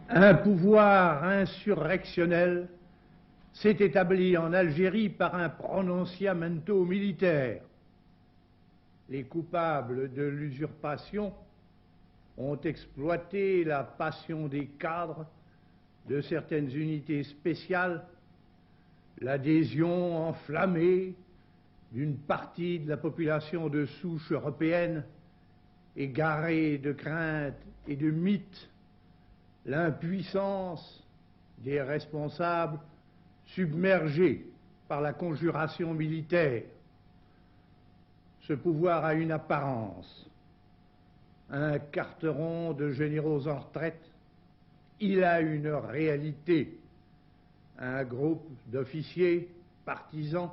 Un pouvoir insurrectionnel s'est établi en Algérie par un pronunciamento militaire. Les coupables de l'usurpation ont exploité la passion des cadres de certaines unités spéciales, l'adhésion enflammée d'une partie de la population de souche européenne, égarée de craintes et de mythes, l'impuissance des responsables submergés par la conjuration militaire. Ce pouvoir a une apparence, un carteron de généraux en retraite. Il a une réalité, un groupe d'officiers partisans,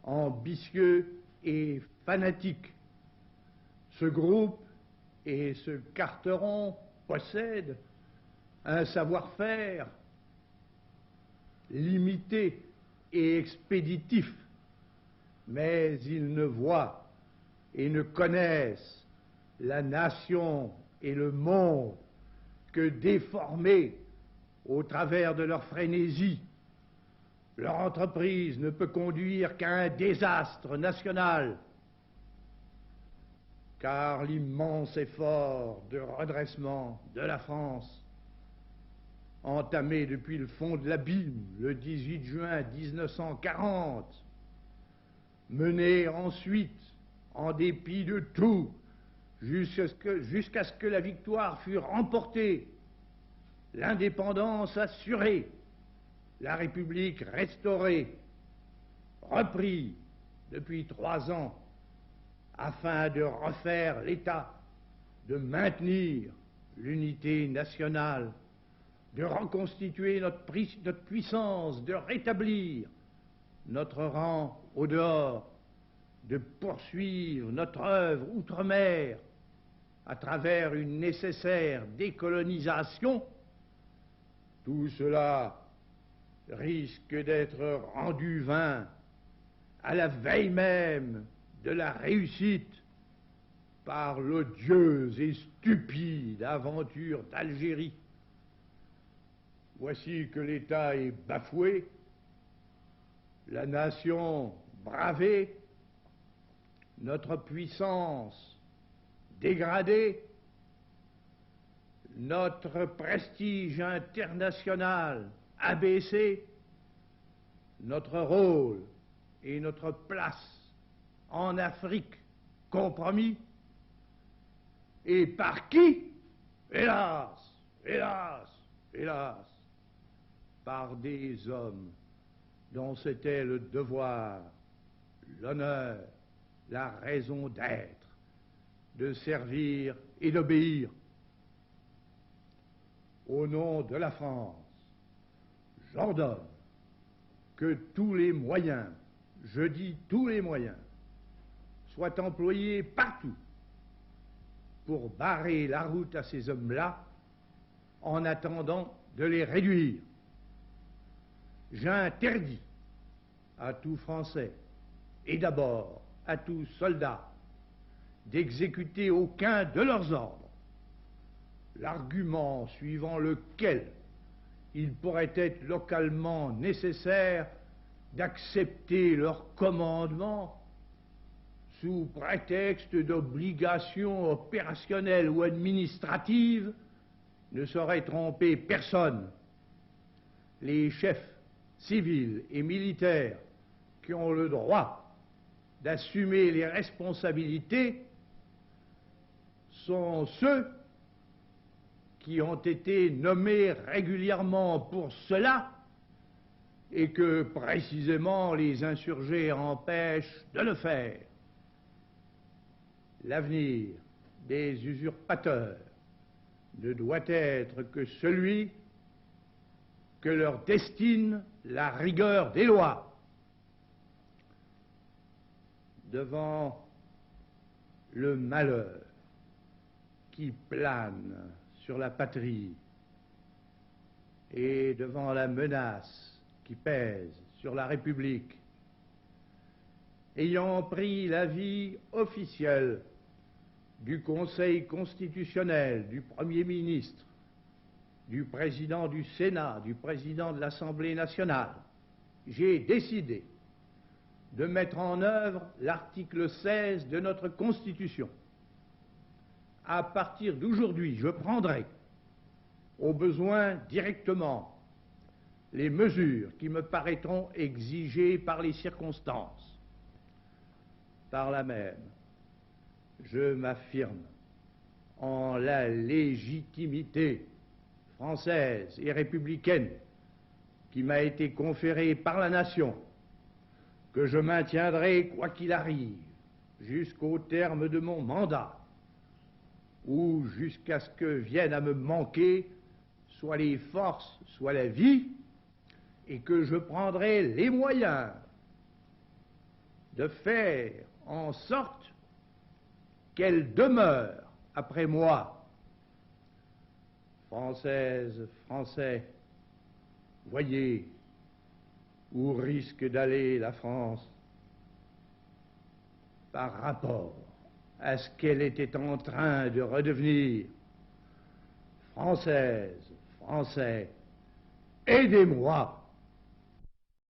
ambitieux et fanatiques. Ce groupe et ce carteron possèdent un savoir-faire limité et expéditif, mais ils ne voient et ne connaissent la nation et le monde que déformés au travers de leur frénésie. Leur entreprise ne peut conduire qu'à un désastre national, car l'immense effort de redressement de la France, entamé depuis le fond de l'abîme le 18 juin 1940, mené ensuite, en dépit de tout, jusqu'à ce que la victoire fût remportée, l'indépendance assurée, la République restaurée, repris depuis 3 ans, afin de refaire l'État, de maintenir l'unité nationale, de reconstituer notre puissance, de rétablir notre rang au dehors, de poursuivre notre œuvre outre-mer à travers une nécessaire décolonisation, tout cela risque d'être rendu vain à la veille même de la réussite par l'odieuse et stupide aventure d'Algérie. Voici que l'État est bafoué, la nation bravée, notre puissance dégradée, notre prestige international abaissé, notre rôle et notre place en Afrique compromis. Et par qui? Hélas, hélas, hélas, par des hommes dont c'était le devoir, l'honneur, la raison d'être, de servir et d'obéir. Au nom de la France, j'ordonne que tous les moyens, je dis tous les moyens, soient employés partout pour barrer la route à ces hommes-là en attendant de les réduire. J'interdis à tout Français, et d'abord à tout soldat, d'exécuter aucun de leurs ordres, l'argument suivant lequel il pourrait être localement nécessaire d'accepter leur commandement sous prétexte d'obligations opérationnelles ou administratives ne saurait tromper personne. Les chefs civils et militaires qui ont le droit d'assumer les responsabilités sont ceux qui ont été nommés régulièrement pour cela et que précisément les insurgés empêchent de le faire. L'avenir des usurpateurs ne doit être que celui que leur destine la rigueur des lois. Devant le malheur qui plane sur la patrie et devant la menace qui pèse sur la République, ayant pris l'avis officiel du Conseil constitutionnel, du Premier ministre, du président du Sénat, du président de l'Assemblée nationale, j'ai décidé de mettre en œuvre l'article 16 de notre Constitution. À partir d'aujourd'hui, je prendrai, au besoin directement, les mesures qui me paraîtront exigées par les circonstances. Par là même, je m'affirme en la légitimité française et républicaine qui m'a été conférée par la nation, que je maintiendrai quoi qu'il arrive jusqu'au terme de mon mandat, ou jusqu'à ce que viennent à me manquer soit les forces, soit la vie, et que je prendrai les moyens de faire en sorte qu'elle demeure après moi. Françaises, Français, voyez où risque d'aller la France par rapport à ce qu'elle était en train de redevenir. Françaises, Français, aidez-moi.